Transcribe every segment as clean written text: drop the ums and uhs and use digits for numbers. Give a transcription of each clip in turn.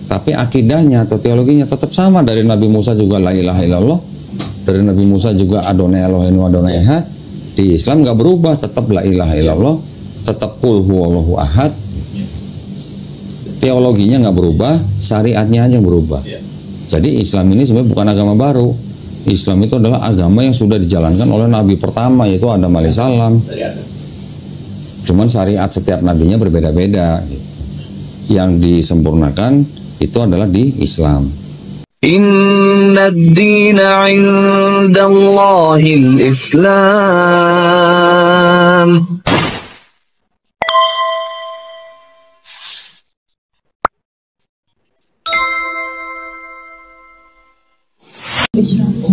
Tapi akidahnya atau teologinya tetap sama. Dari Nabi Musa juga la ilaha illallah, dari Nabi Musa juga Adonai Elohim Adonai Ehad. Di Islam nggak berubah, tetap la ilaha illallah, tetap qul huwallahu ahad. Teologinya nggak berubah, syariatnya aja yang berubah. Jadi Islam ini sebenarnya bukan agama baru. Islam itu adalah agama yang sudah dijalankan oleh Nabi pertama, yaitu Adam alaihissalam. Cuman syariat setiap nabinya berbeda-beda. Yang disempurnakan itu adalah di Islam. Inna ad-dina 'indallahil Islam.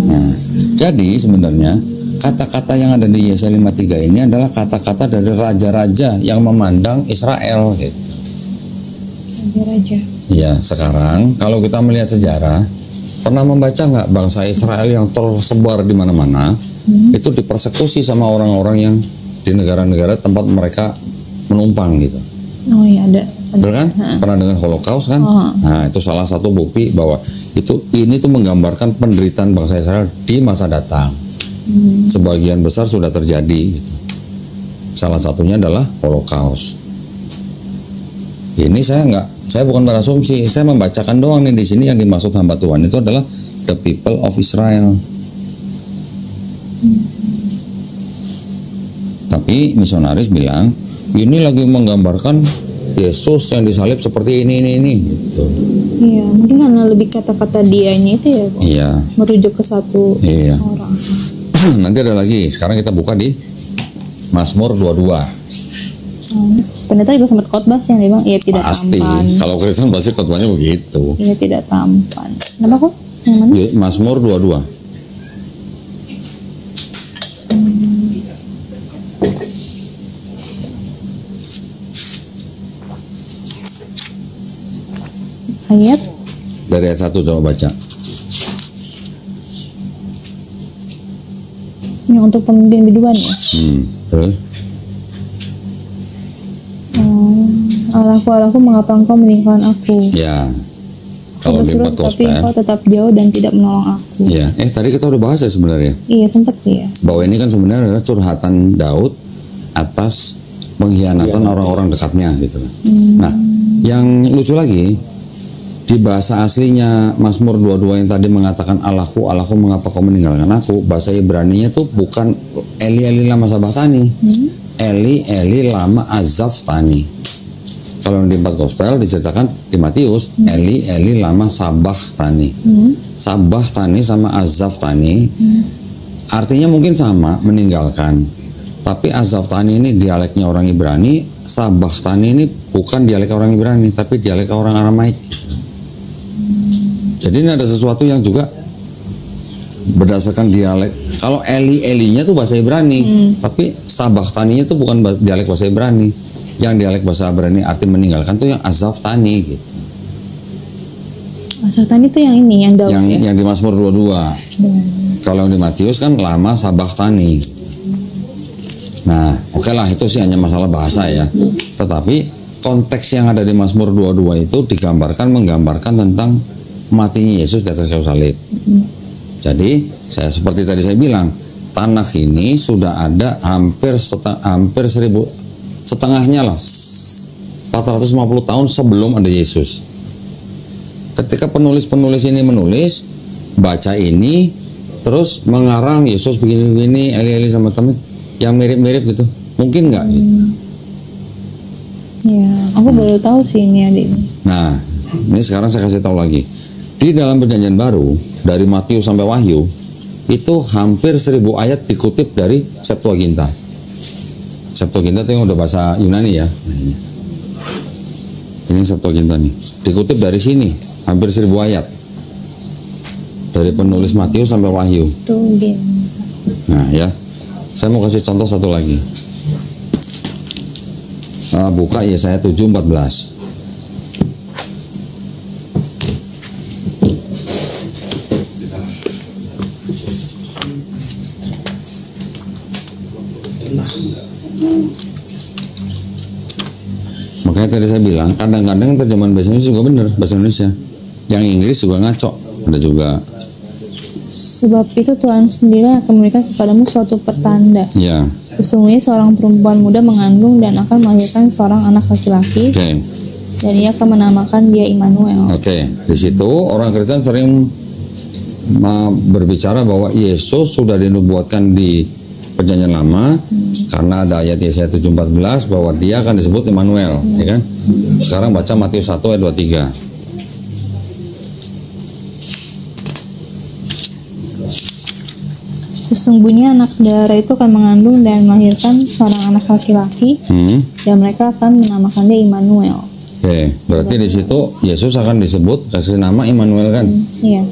Nah, jadi sebenarnya kata-kata yang ada di Yesaya 53 ini adalah kata-kata dari raja-raja yang memandang Israel gitu. Raja. Ya, sekarang kalau kita melihat sejarah, pernah membaca nggak bangsa Israel yang tersebar di mana-mana itu dipersekusi sama orang-orang yang di negara-negara tempat mereka menumpang gitu. Oh iya, ada. Betul kan? Pernah dengar Holocaust kan? Nah, itu salah satu bukti bahwa ini tuh menggambarkan penderitaan bangsa Israel di masa datang. Sebagian besar sudah terjadi gitu. Salah satunya adalah Holocaust. Ini saya bukan berasumsi, saya membacakan doang nih di sini. Yang dimaksud hamba Tuhan itu adalah the people of Israel. Tapi misionaris bilang ini lagi menggambarkan Yesus yang disalib seperti ini gitu. Iya, mungkin karena lebih kata-kata dianya itu ya, Pak. Iya. Merujuk ke satu orang. Nanti ada lagi. Sekarang kita buka di Mazmur 22. Pendeta juga sempat khotbah yang dia bilang, iya tidak Pasti. tampan. Kalau Kristen pasti khotbahnya begitu. Iya tidak tampan. Kenapa kok? Yang mana? Mazmur 22. Ayat Dari ayat 1 coba baca. yang untuk pemimpin biduan ya. Terus? Allahku, mengapa engkau meninggalkan aku? Ya. Kalau di Bersurat, tapi gospel. engkau tetap jauh dan tidak menolong aku. Ya. Tadi kita udah bahas ya sebenarnya. Iya sempat sih ya. Bahwa ini kan sebenarnya adalah curhatan Daud atas pengkhianatan orang-orang dekatnya gitu. Nah, yang lucu lagi di bahasa aslinya Mazmur 22 yang tadi mengatakan Allahku, mengapa kau meninggalkan aku, bahasa Ibraninya tuh bukan Eli lama sabahtani, Eli lama azaftani. Kalau di 4 gospel diceritakan di Matius, Eli lama sabahtani. Sabahtani sama azaftani artinya mungkin sama, meninggalkan. Tapi azaftani ini dialeknya orang Ibrani, sabahtani ini bukan dialek orang Ibrani, tapi dialek orang Aramaik. Jadi ini ada sesuatu yang juga berdasarkan dialek. Kalau Elinya tuh bahasa Ibrani, tapi sabahtaninya tuh bukan dialek bahasa Ibrani. Yang dialek bahasa Ibrani arti meninggalkan tuh yang azaftani gitu. Azaftani itu yang ini, yang Daud Yang di Mazmur 22. Kalau yang di Matius kan lama sabahtani. Nah, oke lah, itu sih hanya masalah bahasa ya. Tetapi konteks yang ada di Mazmur 22 itu menggambarkan tentang matinya Yesus di atas kayu salib. Jadi, seperti tadi saya bilang, Tanakh ini sudah ada hampir setengahnya lah, 450 tahun sebelum ada Yesus. Ketika penulis-penulis ini menulis, baca ini, terus mengarang Yesus begini-begini, Eli sama teman yang mirip-mirip gitu, mungkin nggak gitu? Ya, aku baru tahu sih ini adik. Nah, ini sekarang saya kasih tahu lagi. Di dalam Perjanjian Baru, dari Matius sampai Wahyu, itu hampir 1000 ayat dikutip dari Septuaginta. Septuaginta itu yang udah bahasa Yunani ya. Ini Septuaginta nih. Dikutip dari sini, hampir 1000 ayat. Dari penulis Matius sampai Wahyu. Nah ya, saya mau kasih contoh satu lagi. Buka Yesaya 7:14. Makanya Makanya tadi saya bilang, kadang-kadang terjemahan bahasa Indonesia juga benar, bahasa Indonesia. Yang Inggris juga ngaco, ada juga. Sebab itu Tuhan sendiri akan memberikan kepadamu suatu pertanda. Ya, Sesungguhnya seorang perempuan muda mengandung dan akan melahirkan seorang anak laki-laki, oke. dan ia akan menamakan dia Immanuel. Oke, di situ orang Kristen sering berbicara bahwa Yesus sudah dinubuatkan di Perjanjian Lama karena ada ayat Yesaya 7:14 bahwa dia akan disebut Immanuel, ya kan? Sekarang baca Matius 1 ayat 23. Sesungguhnya anak darah itu akan mengandung dan melahirkan seorang anak laki-laki, dan mereka akan menamakan dia Immanuel. Oke, berarti di situ Yesus akan disebut kasih nama Immanuel kan? Iya.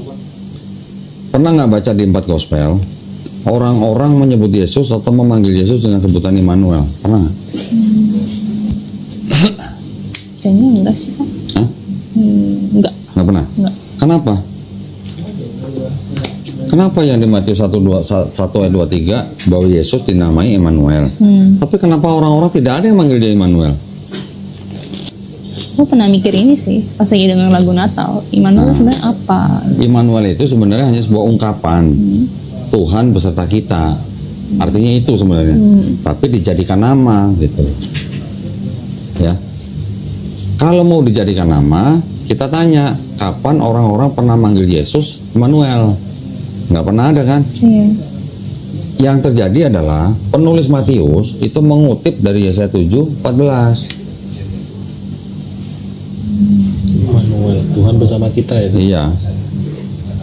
Pernah nggak baca di 4 Gospel orang-orang menyebut Yesus atau memanggil Yesus dengan sebutan Immanuel? Pernah nggak? Kayaknya enggak sih, Pak. Hah? Enggak. Nggak pernah? Enggak. Kenapa? Kenapa yang di Matius 1 ayat 23 bahwa Yesus dinamai Immanuel? Tapi kenapa orang-orang tidak ada yang manggil dia Immanuel? Aku pernah mikir ini sih pas lagi dengar lagu Natal. Immanuel sebenarnya apa? Immanuel itu sebenarnya hanya sebuah ungkapan Tuhan beserta kita. Artinya itu sebenarnya. Tapi dijadikan nama gitu. Ya. Kalau mau dijadikan nama, kita tanya kapan orang-orang pernah manggil Yesus Immanuel? Nggak pernah ada kan? Iya. Yang terjadi adalah penulis Matius itu mengutip dari Yesaya 7:14. Immanuel, Tuhan bersama kita ya. Iya.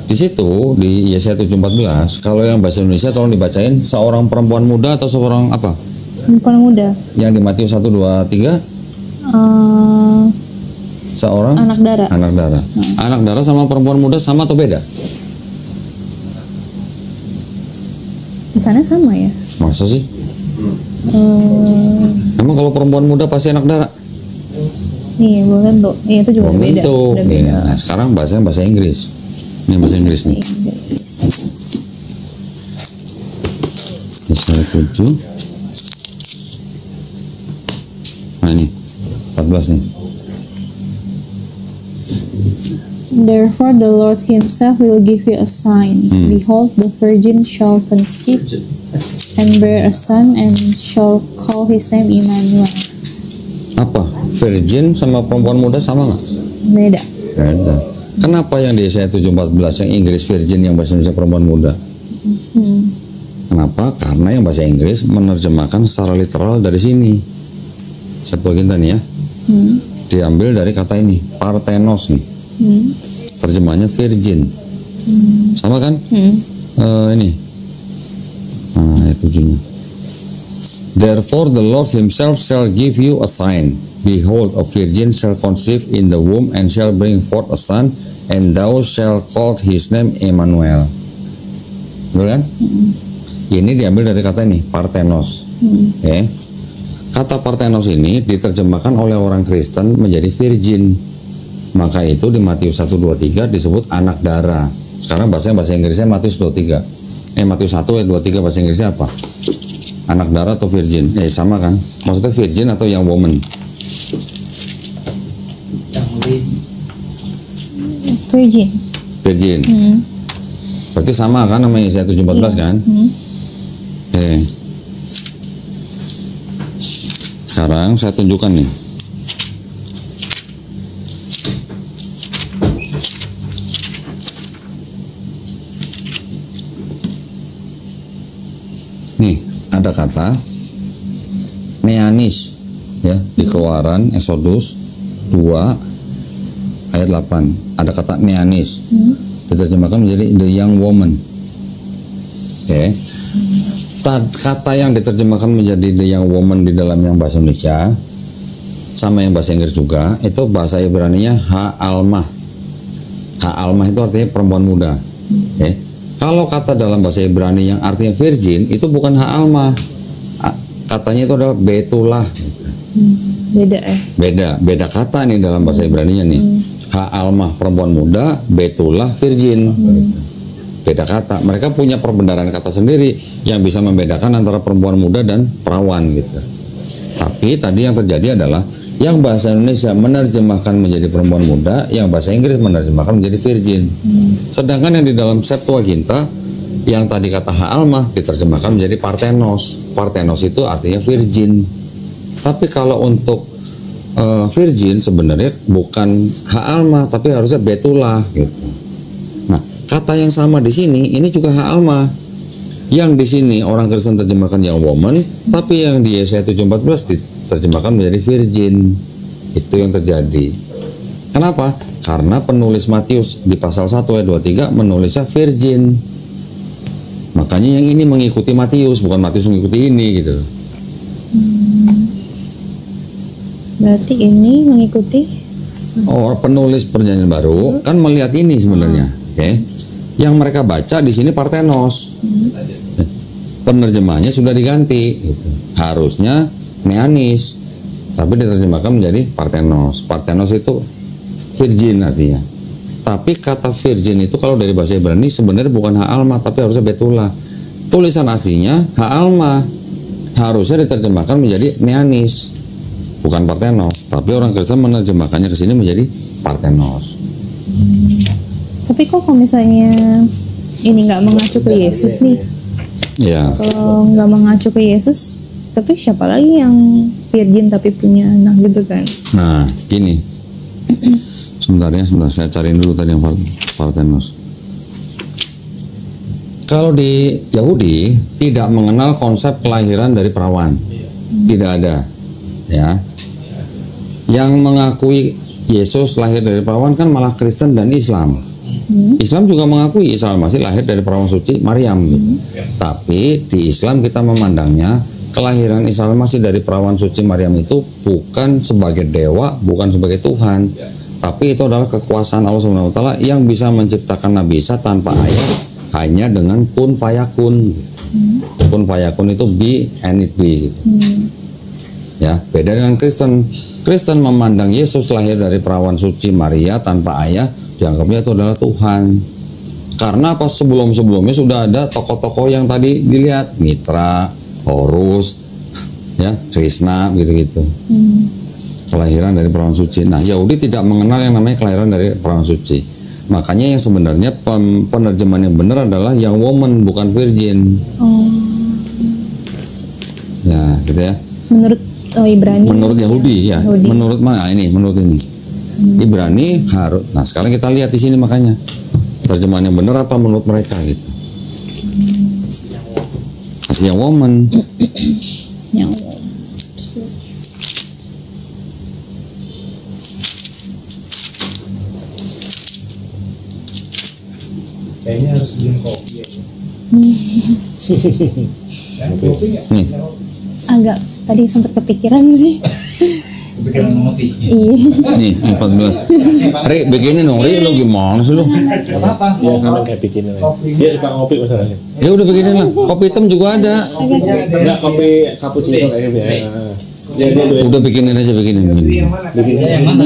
Di situ di Yesaya 7:14, kalau yang bahasa Indonesia tolong dibacain seorang perempuan muda atau seorang apa? Perempuan muda. Yang di Matius 1, 2, 3 seorang Anak darah. anak darah. Anak darah sama perempuan muda sama atau beda? Kesannya sama ya. Masa sih? Emang kalau perempuan muda pasti anak darah? Iya, belum tentu. Iya, itu juga Belum beda. tentu. Udah beda. Iya. Nah, sekarang bahasanya bahasa Inggris. Ini bahasa Inggris nih. Yesaya 7. Nah ini 14 nih. Therefore the Lord himself will give you a sign. Behold, the virgin shall conceive and bear a son, and shall call his name Immanuel. Apa? Virgin sama perempuan muda sama nggak? Beda. Beda. Kenapa yang di Yesaya 7:14 yang Inggris virgin, yang bahasa Indonesia perempuan muda? Kenapa? Karena yang bahasa Inggris menerjemahkan secara literal dari sini. Saya bagian tadi ya. Diambil dari kata ini, parthenos nih. Terjemahnya virgin. Sama kan? Ini. Nah, ayat 7-nya. Therefore the Lord himself shall give you a sign. Behold, a virgin shall conceive in the womb and shall bring forth a son, and thou shalt call his name Immanuel. Betul kan? Ini diambil dari kata ini, parthenos. Kata parthenos ini diterjemahkan oleh orang Kristen menjadi virgin. Maka itu di Matius 1:23 disebut anak darah. Sekarang bahasa Inggrisnya Matius 23. Matius 1 ayat 23 bahasa Inggrisnya apa? Anak darah atau virgin? Sama kan? Maksudnya virgin atau young woman? Virgin. Virgin. Berarti sama kan sama Yesaya 7:14 kan? Sekarang saya tunjukkan nih. Nih, ada kata neanis ya di Keluaran Exodus 2 ayat 8. Ada kata neanis. Diterjemahkan menjadi the young woman. Kata yang diterjemahkan menjadi the young woman di dalam yang bahasa Indonesia sama yang bahasa Inggris juga, itu bahasa Ibrani-nya ha-almah. Ha-almah itu artinya perempuan muda. Kalau kata dalam bahasa Ibrani yang artinya virgin itu bukan ha-almah. Katanya itu adalah betulah. Beda kata nih dalam bahasa Ibrani-nya nih. Ha-almah perempuan muda, betulah virgin. Beda kata. Mereka punya perbendaharaan kata sendiri yang bisa membedakan antara perempuan muda dan perawan gitu. Tapi tadi yang terjadi adalah yang bahasa Indonesia menerjemahkan menjadi perempuan muda, yang bahasa Inggris menerjemahkan menjadi virgin. Sedangkan yang di dalam Septuaginta yang tadi kata Ha'alma diterjemahkan menjadi Parthenos. Parthenos itu artinya virgin. Tapi kalau untuk virgin sebenarnya bukan Ha'alma tapi harusnya Betula gitu. Nah, kata yang sama di sini ini juga Ha'alma. Yang di sini orang Kristen terjemahkan young woman, tapi yang di Yesaya 7:14 diterjemahkan menjadi virgin. Itu yang terjadi. Kenapa? Karena penulis Matius di pasal 1 ayat 23 menulisnya virgin. Makanya yang ini mengikuti Matius, bukan Matius mengikuti ini gitu. Berarti ini mengikuti Penulis Perjanjian Baru kan melihat ini sebenarnya, oke? Yang mereka baca di sini Parthenos. Penerjemahnya sudah diganti, gitu. Harusnya Neanis, tapi diterjemahkan menjadi Parthenos. Parthenos itu virgin artinya. Tapi kata virgin itu kalau dari bahasa Ibrani sebenarnya bukan Ha'alma, tapi harusnya Betula. Tulisan aslinya Ha'alma, harusnya diterjemahkan menjadi Neanis, bukan Parthenos. Tapi orang Kristen menerjemahkannya ke sini menjadi Parthenos. Tapi kok kalau misalnya ini nggak mengacu ke Yesus nih? Ya. Kalau nggak mengacu ke Yesus, tapi siapa lagi yang virgin tapi punya anak gitu kan? Nah, gini. Sebentar saya cariin dulu tadi yang Parthenos. Kalau di Yahudi tidak mengenal konsep kelahiran dari perawan, tidak ada, ya. Yang mengakui Yesus lahir dari perawan kan malah Kristen dan Islam. Islam juga mengakui Isa Al-Masih lahir dari perawan suci Maryam, gitu. Tapi di Islam kita memandangnya kelahiran Isa Al-Masih dari perawan suci Maryam itu bukan sebagai dewa, bukan sebagai Tuhan, tapi itu adalah kekuasaan Allah Subhanahu wa taala yang bisa menciptakan Nabi Isa tanpa ayah, hanya dengan kun fayakun. Kun fayakun itu be and it be, gitu. Ya, beda dengan Kristen. Kristen memandang Yesus lahir dari perawan suci Maria tanpa ayah, dianggapnya itu adalah Tuhan. Karena apa? Sebelum-sebelumnya sudah ada tokoh-tokoh yang tadi dilihat, Mitra, Horus, ya, Krishna, gitu-gitu. Kelahiran dari perawan suci. Nah, Yahudi tidak mengenal yang namanya kelahiran dari perawan suci. Makanya yang sebenarnya penerjemahan yang benar adalah young woman, bukan virgin. Ya, gitu ya. Menurut Ibrani. Menurut Yahudi, ya. Yahudi. Menurut mana? Ini, menurut ini. Ibrani harus. Nah, sekarang kita lihat di sini makanya terjemahan yang benar apa menurut mereka gitu. Kasih yang woman. Yang Kayaknya harus beli kopi ya. Kopi nggak? Nih. agak tadi sempat kepikiran sih. Kepikiran ngopi. Iya. Nih 14. Ri, bikinin dong, Ri, lu gimana sih lu? Gak apa-apa. Ya kan kayak bikinin aja. Dia suka ngopi masalahnya. Ya udah bikinin lah. Kopi hitam juga ada. Enggak kopi cappuccino kayak gitu ya. Ya dia tuh. Udah bikinin aja, bikinin. Yang mana?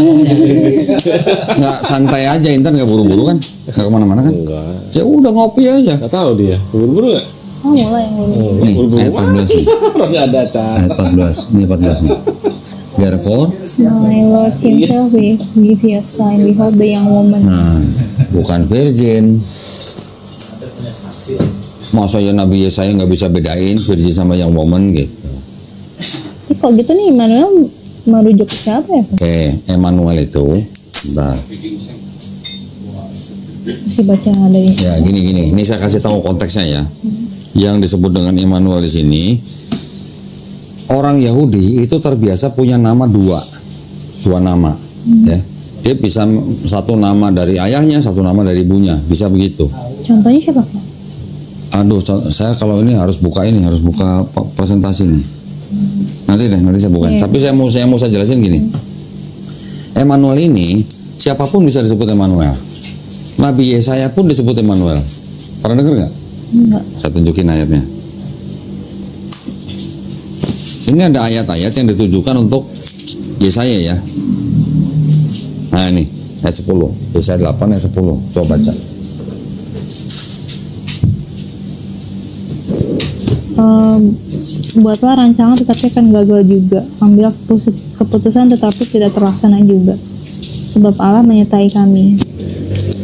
Nggak santai aja, Intan nggak buru-buru kan? Nggak kemana-mana kan? Enggak. Ya udah ngopi aja. Enggak tahu dia. Buru-buru enggak? Oh mulai yang ini. Nih, ayat 14 nih. Orang enggak ada cara. Ayat 14. Ini 14 nih. Therefore, My Lord Himself will give you a sign. Behold the young woman. nah, bukan virgin. Masa ya Nabi Yesaya nggak bisa bedain virgin sama young woman gitu. Tapi kok gitu nih Immanuel merujuk ke siapa ya? Oke, Emmanuel itu, bentar. Masih baca dari Ya gini. Ini saya kasih tahu konteksnya ya. Yang disebut dengan Immanuel di sini, orang Yahudi itu terbiasa punya nama dua nama, ya. Dia bisa satu nama dari ayahnya, satu nama dari ibunya, bisa begitu. Contohnya siapa Pak? Aduh, saya kalau ini harus buka presentasi nih. Nanti saya buka. Iya. Tapi saya mau jelasin gini. Emmanuel ini siapapun bisa disebut Emmanuel. Nabi Yesaya pun disebut Emmanuel. Pernah dengar nggak? Enggak. Saya tunjukin ayatnya. Ini ada ayat-ayat yang ditujukan untuk Yesaya ya. Nah ini ayat 10, Yesaya 8 ayat 10. Coba baca. buatlah rancangan tetapi akan gagal juga. Ambil keputusan tetapi tidak terlaksana juga. Sebab Allah menyertai kami.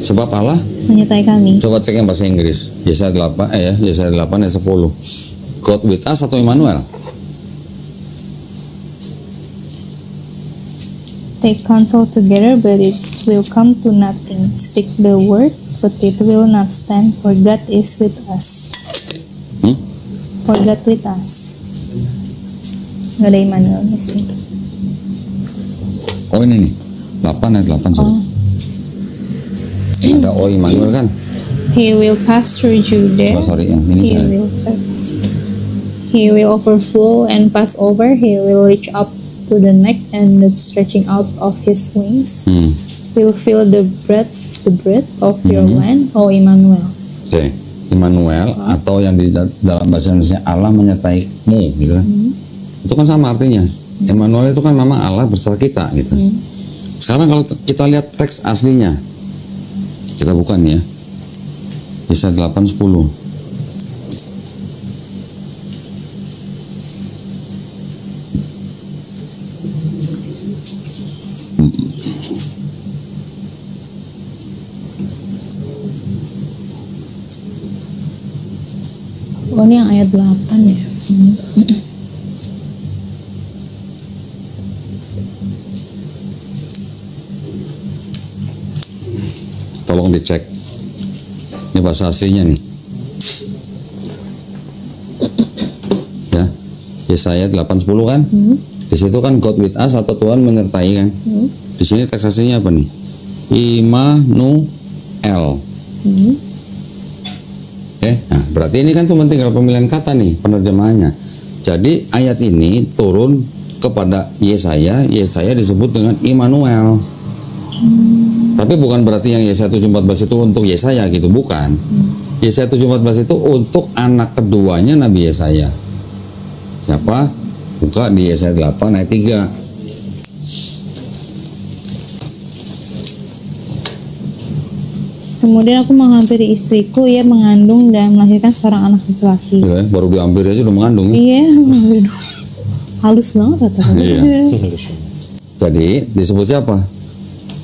Sebab Allah Menyertai kami. coba cek yang bahasa Inggris. Yesaya 8 Yesaya 8 ayat 10. God with us atau Immanuel? Take counsel together, but it will come to nothing. Speak the word, but it will not stand, for God is with us. For God with us. Gak ada Immanuel di sini. Oh ini nih 8 ayat 8 sorry. Ada Immanuel kan? He will pass through Judah. Oh, sorry yang ini saya. He will overflow and pass over. He will reach up to the neck, and the stretching out of his wings will fill the breadth of your land, O Immanuel. Oke, Immanuel atau yang di dalam bahasa Indonesia Allah menyertaimu gitu kan. Itu kan sama artinya. Immanuel itu kan nama Allah beserta kita gitu. Sekarang kalau kita lihat teks aslinya, kita buka nih ya, Yesaya 8:10. Oh, ini yang ayat 8 ya. Tolong dicek. Ini bahasa aslinya nih. Ya. Yesaya 8:10 kan? Di situ kan God with us atau Tuhan menyertai kan? Di sini teks aslinya apa nih? Immanuel. Nah, berarti ini kan cuma tinggal pemilihan kata nih penerjemahannya. Jadi ayat ini turun kepada Yesaya disebut dengan Immanuel. Tapi bukan berarti yang Yesaya 7:14 itu untuk Yesaya gitu, bukan. Yesaya 7:14 itu untuk anak keduanya Nabi Yesaya. Siapa? Buka di Yesaya 8 ayat 3. Kemudian aku menghampiri istriku, ia mengandung dan melahirkan seorang anak laki-laki. Ya, baru dihampiri aja udah mengandung. Iya, halus banget kata-kata. Iya. Jadi disebut siapa?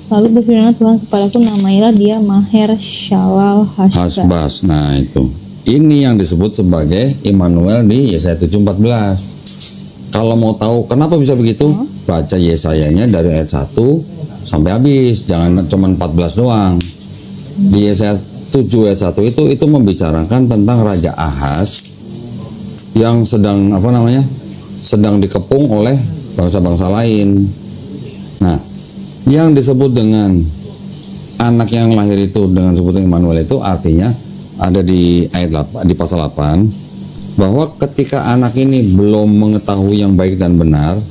Lalu berfirman Tuhan kepadaku, namailah dia Maher Shalal Hasbaz. Nah itu. Ini yang disebut sebagai Immanuel di Yesaya 7:14. Kalau mau tahu kenapa bisa begitu, baca Yesayanya dari ayat 1 sampai habis. Jangan cuma 14 doang. Di Yesaya 7 ayat 1 itu membicarakan tentang Raja Ahaz yang sedang sedang dikepung oleh bangsa-bangsa lain. Nah, yang disebut dengan anak yang lahir itu dengan sebutan Immanuel itu artinya ada di ayat 8, di pasal 8, bahwa ketika anak ini belum mengetahui yang baik dan benar,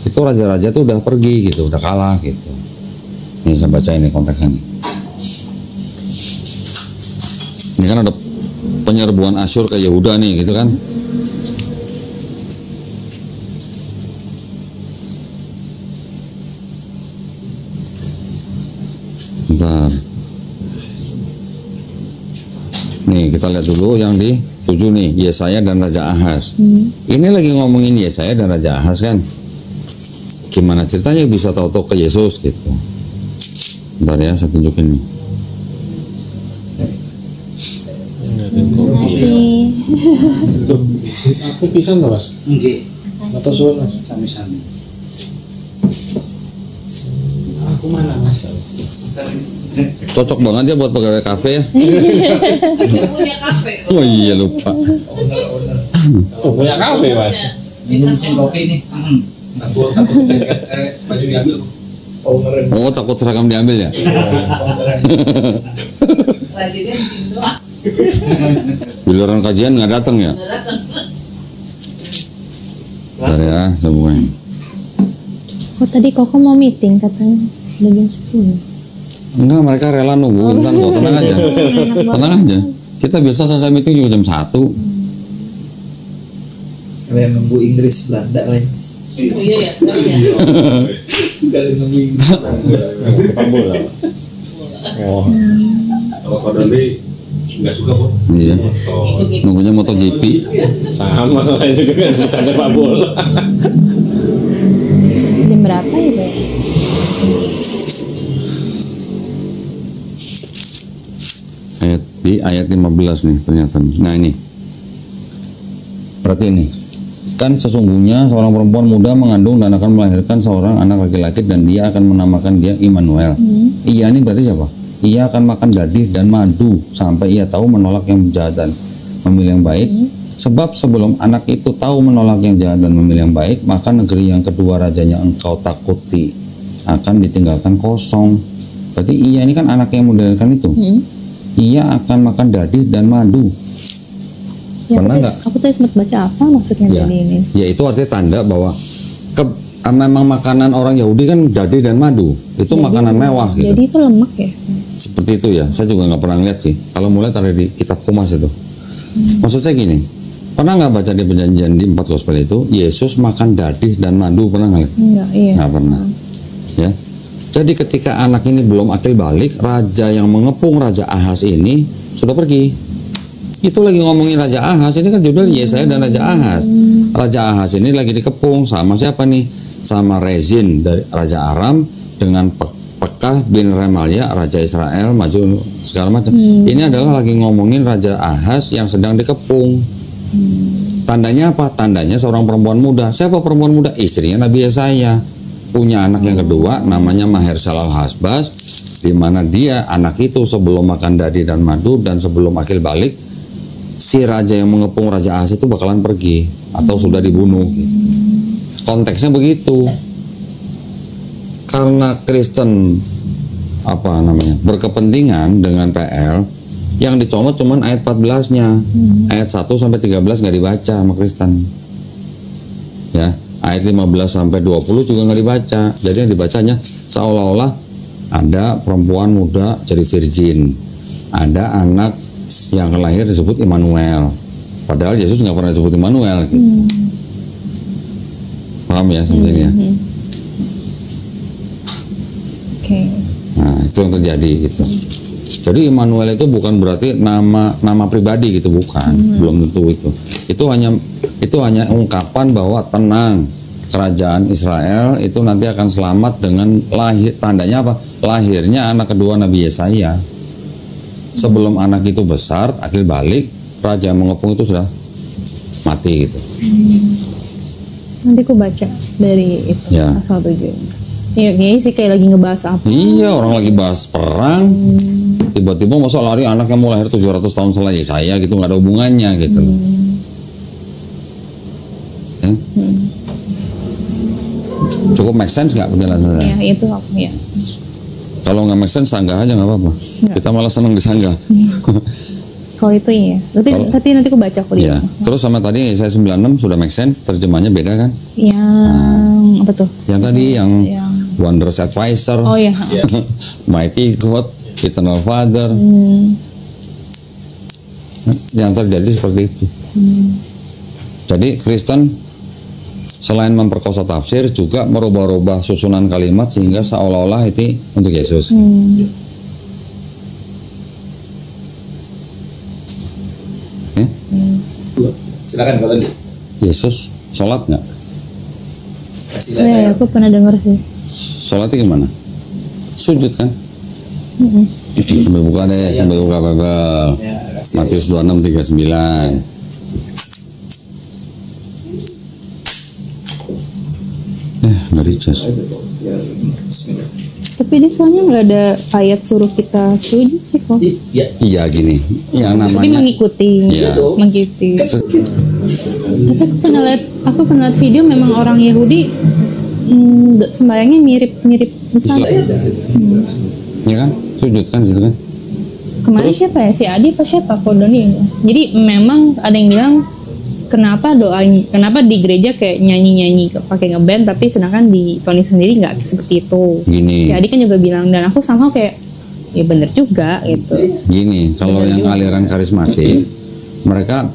itu raja-raja itu udah pergi gitu, udah kalah gitu. Ini saya baca ini konteksnya nih. Ini kan ada penyerbuan Asyur ke Yehuda nih gitu kan. Bentar. Nih kita lihat dulu yang di 7 nih, Yesaya dan Raja Ahaz. Ini lagi ngomongin Yesaya dan Raja Ahaz kan. Gimana ceritanya bisa tahu-tahu ke Yesus gitu. Bentar ya, saya tunjukin nih. Aku pisan loh mas. Nggih. Atau suwun mas. Sami-sami. Aku mana mas? Cocok banget ya buat pegawai kafe ya. Dia punya kafe. Oh iya lupa. Oh punya kafe mas. Minum mesin kopi nih. Baju diambil. Oh takut seragam diambil ya. Rajinnya di situ doang. Giliran kajian nggak datang ya. Nggak datang. Bentar ya, saya bukain. Oh tadi Koko mau meeting katanya udah jam 10. Enggak, mereka rela nunggu intan kok, tenang aja. Tenang aja. Kita biasa selesai meeting juga jam 1. Kalian nunggu Inggris Belanda lain. Oh iya ya, sekarang ya. Sekali nunggu Inggris. Sepak bola. Oh. Kalau Kodoli nggak suka kok. Iya. Nunggunya MotoGP. Sama, saya juga kan suka sepak bola. Jam berapa ya, Pak? Di ayat 15 nih ternyata. Nah ini. Berarti ini. Kan sesungguhnya seorang perempuan muda mengandung dan akan melahirkan seorang anak laki-laki dan dia akan menamakan dia Immanuel. Ia ini berarti siapa? Ia akan makan daging dan madu sampai ia tahu menolak yang jahat dan memilih yang baik. Sebab sebelum anak itu tahu menolak yang jahat dan memilih yang baik, maka negeri yang kedua rajanya engkau takuti akan ditinggalkan kosong. Berarti ia ini kan anak yang melahirkan itu. Ia akan makan daging dan madu. Ya, Pernah nggak? aku tadi sempat baca apa maksudnya Ya, dari ini. ya itu artinya tanda bahwa memang makanan orang Yahudi kan daging dan madu. Itu makanan mewah gitu. Jadi itu lemak ya? Seperti itu ya. Saya juga nggak pernah lihat sih. Kalau mulai ada di kitab Humas itu. Maksud saya gini. Pernah nggak baca di perjanjian di 4 gospel itu Yesus makan daging dan madu? Pernah nggak? Enggak, iya. Nggak pernah. Ya. Jadi ketika anak ini belum akil balik, raja yang mengepung Raja Ahaz ini sudah pergi. Itu lagi ngomongin Raja Ahaz, ini kan judul Yesaya dan Raja Ahaz. Raja Ahaz ini lagi dikepung sama siapa nih? Sama Rezin dari Raja Aram dengan Pekah bin Remalia Raja Israel, maju segala macam. Ini adalah lagi ngomongin Raja Ahaz yang sedang dikepung. Tandanya apa? Tandanya seorang perempuan muda. Siapa perempuan muda? Istrinya Nabi Yesaya. Punya anak yang kedua namanya Mahershala al-Hasbaz, di mana dia anak itu sebelum makan daging dan madu dan sebelum akil balik, si raja yang mengepung Raja Ahaz itu bakalan pergi atau sudah dibunuh. Konteksnya begitu. Karena Kristen berkepentingan dengan PL, yang dicomot cuman ayat 14-nya. Ayat 1 sampai 13 nggak dibaca sama Kristen. Ya, ayat 15 sampai 20 juga nggak dibaca. Jadi yang dibacanya seolah-olah ada perempuan muda jadi virgin, ada anak yang lahir disebut Immanuel, padahal Yesus nggak pernah disebut Immanuel gitu. Paham ya sebenarnya? Oke. Nah itu yang terjadi gitu. Jadi Immanuel itu bukan berarti nama pribadi gitu, bukan. Belum tentu itu. Itu hanya ungkapan bahwa tenang, kerajaan Israel itu nanti akan selamat dengan lahir. Tandanya apa? Lahirnya anak kedua Nabi Yesaya. Sebelum anak itu besar, akil balik, raja yang mengepung itu sudah mati gitu. Nanti aku baca dari itu Ya. pasal 7. Iya, kayaknya sih kayak lagi ngebahas apa. Iya, orang lagi bahas perang, tiba-tiba masa lari anak yang mau lahir 700 tahun setelah Yesaya gitu, nggak ada hubungannya gitu. Ya? Cukup make sense nggak penjelasan saya? Ya, itu aku ya. Kalau nggak make sense, sanggah aja nggak apa-apa. Kita malah seneng disanggah. Kalau itu iya. Tapi nanti aku baca aku Iya. Terus sama tadi Yesaya 96 sudah make sense, terjemahnya beda kan? Yang apa tuh? Yang tadi yang Wondrous Advisor, Oh ya. Mighty God, Eternal Father. Yang terjadi seperti itu. Jadi Kristen selain memperkosa tafsir juga merubah-rubah susunan kalimat sehingga seolah-olah itu untuk Yesus. Silakan kalau Yesus sholat nggak? kasih Oh ya, aku pernah dengar sih. Sholatnya gimana? Sujud kan? Sambil buka deh, sambil buka Bible. Matius 26:39. Nggak dicas. Tapi dia soalnya nggak ada ayat suruh kita sujud sih kok. Iya gini, yang Tapi namanya mengikuti, Iya. mengikuti. Tapi aku pernah lihat video memang orang Yahudi sembayangnya mirip besar. ya kan, sujud kan situ kan. Kemarin siapa ya, si Adi apa siapa Kodoni. Jadi memang ada yang bilang kenapa di gereja kayak nyanyi pakai ngeband, tapi sedangkan di Tony sendiri nggak seperti itu. Gini. Si Adi kan juga bilang, dan aku sama kayak ya bener juga gitu. Gini, kalau yang aliran karismatik, mereka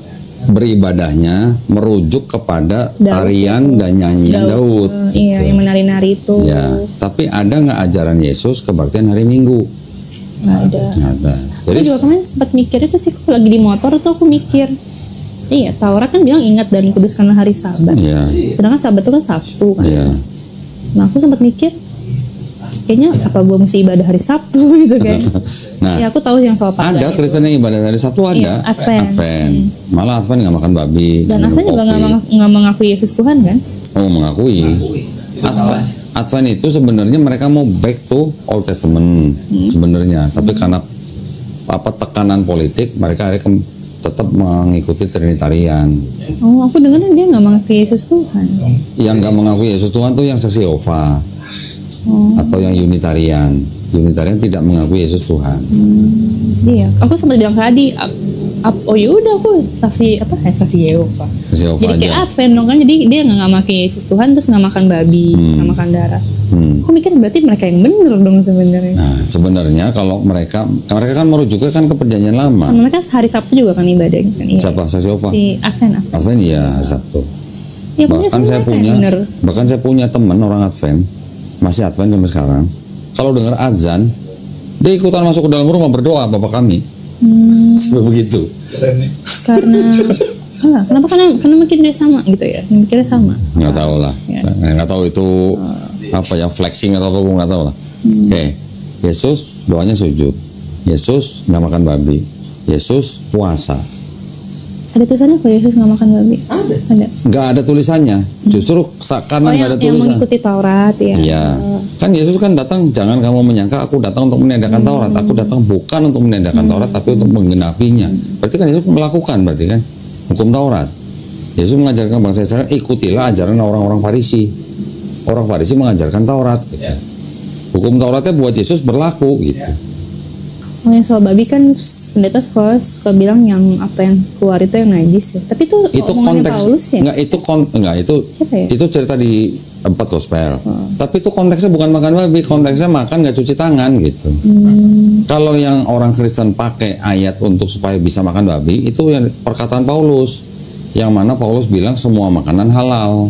beribadahnya merujuk kepada tarian dan nyanyian Daud. Iya, yang menari-nari itu. Ya, tapi ada nggak ajaran Yesus kebaktian hari Minggu? nggak ada. Nggak ada. Aku Jadi juga kemarin sempat mikir itu sih, aku lagi di motor tuh aku mikir, iya Taurat kan bilang ingat dan kuduskanlah hari Sabat. iya, Sedangkan Sabat itu kan Sabtu kan. iya. Nah aku sempat mikir, kayaknya apa gue mesti ibadah hari Sabtu gitu kan. Nah, Ya aku tahu yang soal pagan ada itu. Kristen yang ibadah hari Sabtu ada. Iya, Advent. Malah Advent nggak makan babi. Dan minum Advent juga kopi. nggak mengakui Yesus Tuhan kan? Oh, mengakui. Advent itu sebenarnya mereka mau back to Old Testament sebenarnya, tapi karena tekanan politik mereka akhirnya tetap mengikuti Trinitarian. Oh aku dengarnya dia nggak mengakui Yesus Tuhan. Yang nggak mengakui Yesus Tuhan tuh yang Saksi Yehova atau yang Unitarian. Unitarian tidak mengakui Yesus Tuhan. Iya, aku sempat bilang ke Adi, oh yaudah aku saksi Yehova. Saksi Yehova Jadi kayak aja. Advent dong kan, jadi dia nggak makan Yesus Tuhan terus nggak makan babi, nggak makan darah. Aku mikir berarti mereka yang bener dong sebenarnya. Nah, sebenarnya kalau mereka kan merujuknya kan ke Perjanjian Lama. Kan mereka hari Sabtu juga kan ibadahnya kan. Iya. Siapa? Saksi Yehova? Si Advent. Advent ya hari Sabtu. Ya, pokoknya Bahkan saya punya teman orang Advent, masih Advent sampai sekarang. Kalau dengar azan, dia ikutan masuk ke dalam rumah berdoa Bapak kami. Sampai begitu. Kenapa? Karena makin dia sama gitu ya, mikirnya sama. Nggak tahu lah. Ya. Nggak tahu itu apa yang flexing atau apa, gue nggak tahu lah. Oke, Yesus doanya sujud. Yesus nggak makan babi. Yesus puasa. Ada tulisannya kok Yesus nggak makan babi? Ada. Nggak ada tulisannya. Justru karena nggak ada yang tulisan. mengikuti Taurat ya. Iya, kan Yesus kan datang, jangan kamu menyangka aku datang untuk meniadakan Taurat. Aku datang bukan untuk meniadakan Taurat, tapi untuk menggenapinya. Berarti kan Yesus melakukan, berarti kan hukum Taurat. Yesus mengajarkan bangsa Israel, ikutilah ajaran orang-orang Farisi. Orang Farisi mengajarkan Taurat. Gitu. Hukum Tauratnya buat Yesus berlaku, gitu. Oh yang soal babi kan pendeta suka bilang yang apa yang keluar itu yang najis ya. Tapi itu omongannya konteks Paulus ya. itu Siapa ya? itu cerita di 4 gospel. Tapi itu konteksnya bukan makan babi, konteksnya makan nggak cuci tangan gitu. Kalau yang orang Kristen pakai ayat untuk supaya bisa makan babi, itu yang perkataan Paulus, yang mana Paulus bilang semua makanan halal.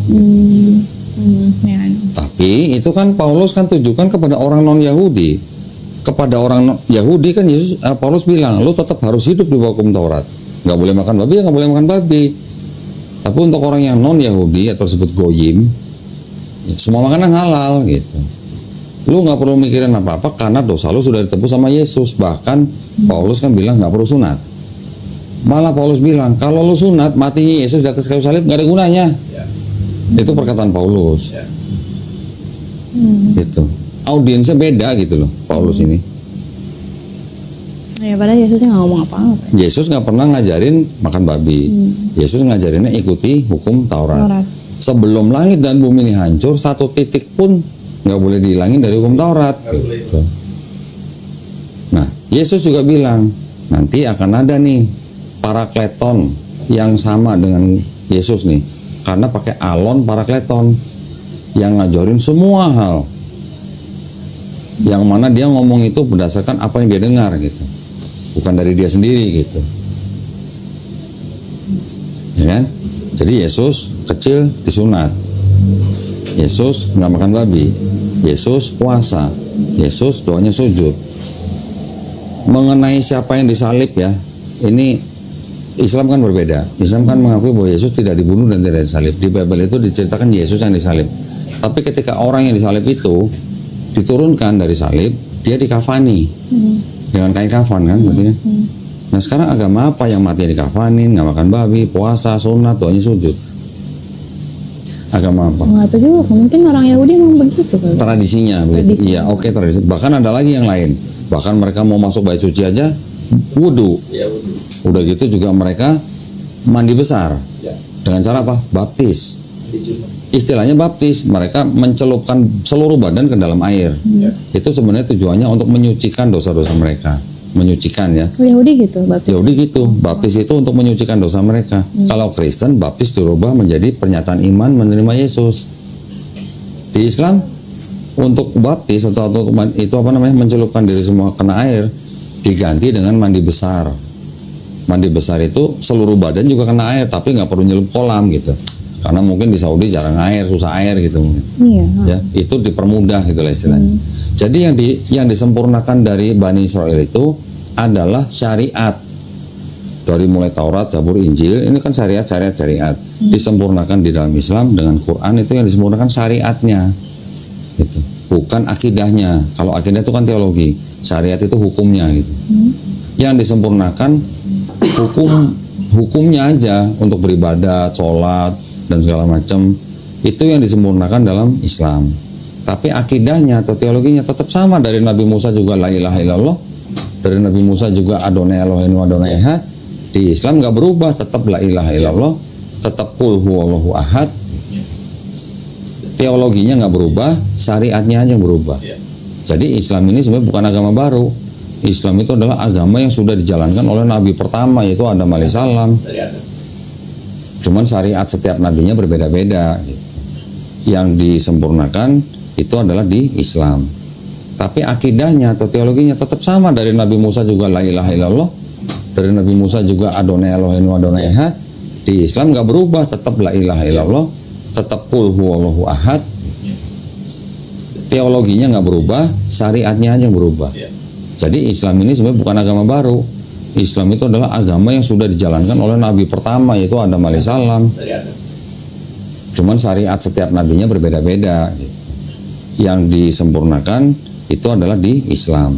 Ya. Tapi itu kan Paulus kan tujukan kepada orang non Yahudi. Kepada orang Yahudi kan Yesus Paulus bilang, lu tetap harus hidup di bawah hukum Taurat. Nggak boleh makan babi, ya nggak boleh makan babi. Tapi untuk orang yang non Yahudi atau disebut goyim, ya, semua makanan halal gitu. Lu nggak perlu mikirin apa-apa karena dosa lu sudah ditebus sama Yesus. Bahkan Paulus kan bilang nggak perlu sunat. Malah Paulus bilang kalau lu sunat, matinya Yesus di atas kayu salib nggak ada gunanya. Itu perkataan Paulus. Gitu. Audiensnya beda gitu loh Paulus ini. Ya padahal Yesusnya nggak ngomong apa-apa. Yesus nggak pernah ngajarin makan babi. Yesus ngajarinnya ikuti hukum Taurat. Sebelum langit dan bumi ini hancur, satu titik pun nggak boleh dihilangin dari hukum Taurat. Gitu. Nah, Yesus juga bilang nanti akan ada nih parakleton yang sama dengan Yesus nih, karena pakai alon parakleton yang ngajarin semua hal. Yang mana dia ngomong itu berdasarkan apa yang dia dengar gitu, bukan dari dia sendiri gitu, ya kan? Jadi Yesus kecil disunat, Yesus nggak makan babi, Yesus puasa, Yesus doanya sujud. Mengenai siapa yang disalib ya, ini Islam kan berbeda. Islam kan mengakui bahwa Yesus tidak dibunuh dan tidak disalib. Di Bible itu diceritakan Yesus yang disalib. Tapi ketika orang yang disalib itu diturunkan dari salib, dia dikafani dengan kain kafan kan, berarti kan? Nah sekarang agama apa yang mati dikafanin, nggak makan babi, puasa, sunat, doanya sujud? Agama apa? Nggak tahu juga, mungkin orang Yahudi memang begitu kali. Tradisinya begitu. Iya, oke, tradisi. Bahkan ada lagi yang lain. Bahkan mereka mau masuk bait suci aja wudu. Udah gitu juga mereka mandi besar. Dengan cara apa? Baptis. Istilahnya baptis, mereka mencelupkan seluruh badan ke dalam air. Itu sebenarnya tujuannya untuk menyucikan dosa-dosa mereka, menyucikan ya. Oh, Yahudi gitu, baptis. Yahudi gitu, baptis itu untuk menyucikan dosa mereka. Kalau Kristen, baptis dirubah menjadi pernyataan iman menerima Yesus. Di Islam, untuk baptis atau itu apa namanya, mencelupkan diri semua kena air, diganti dengan mandi besar. Mandi besar itu seluruh badan juga kena air, tapi nggak perlu nyelup kolam gitu. Karena mungkin di Saudi jarang air, susah air gitu. Iya. Ya, itu dipermudah gitu lah istilahnya. Jadi yang disempurnakan dari Bani Israel itu adalah syariat. Dari mulai Taurat, Zabur, Injil, ini kan syariat. Disempurnakan di dalam Islam dengan Quran, itu yang disempurnakan syariatnya. Gitu. Bukan akidahnya. Kalau akidah itu kan teologi, syariat itu hukumnya gitu. Yang disempurnakan hukumnya aja untuk beribadah, sholat dan segala macam, itu yang disempurnakan dalam Islam. Tapi akidahnya atau teologinya tetap sama. Dari Nabi Musa juga la ilaha illallah, dari Nabi Musa juga Adonai Eloheinu Adonai Ehad. Di Islam nggak berubah, tetap la ilaha illallah, tetap qul huwallahu ahad. Teologinya nggak berubah, syariatnya aja yang berubah. Jadi Islam ini sebenarnya bukan agama baru. Islam itu adalah agama yang sudah dijalankan oleh Nabi pertama, yaitu Adam alaihissalam. Cuman syariat setiap nabinya berbeda-beda. Yang disempurnakan itu adalah di Islam. Tapi akidahnya atau teologinya tetap sama. Dari Nabi Musa juga la ilaha illallah, dari Nabi Musa juga Adonai Eloheinu Adonai Ehad. Di Islam nggak berubah, tetap la ilaha illallah, tetap qul huwallahu ahad. Teologinya nggak berubah, syariatnya aja yang berubah. Jadi Islam ini sebenarnya bukan agama baru. Islam itu adalah agama yang sudah dijalankan oleh Nabi pertama, yaitu Adam alaihissalam. Cuman syariat setiap nabinya berbeda-beda. Yang disempurnakan itu adalah di Islam.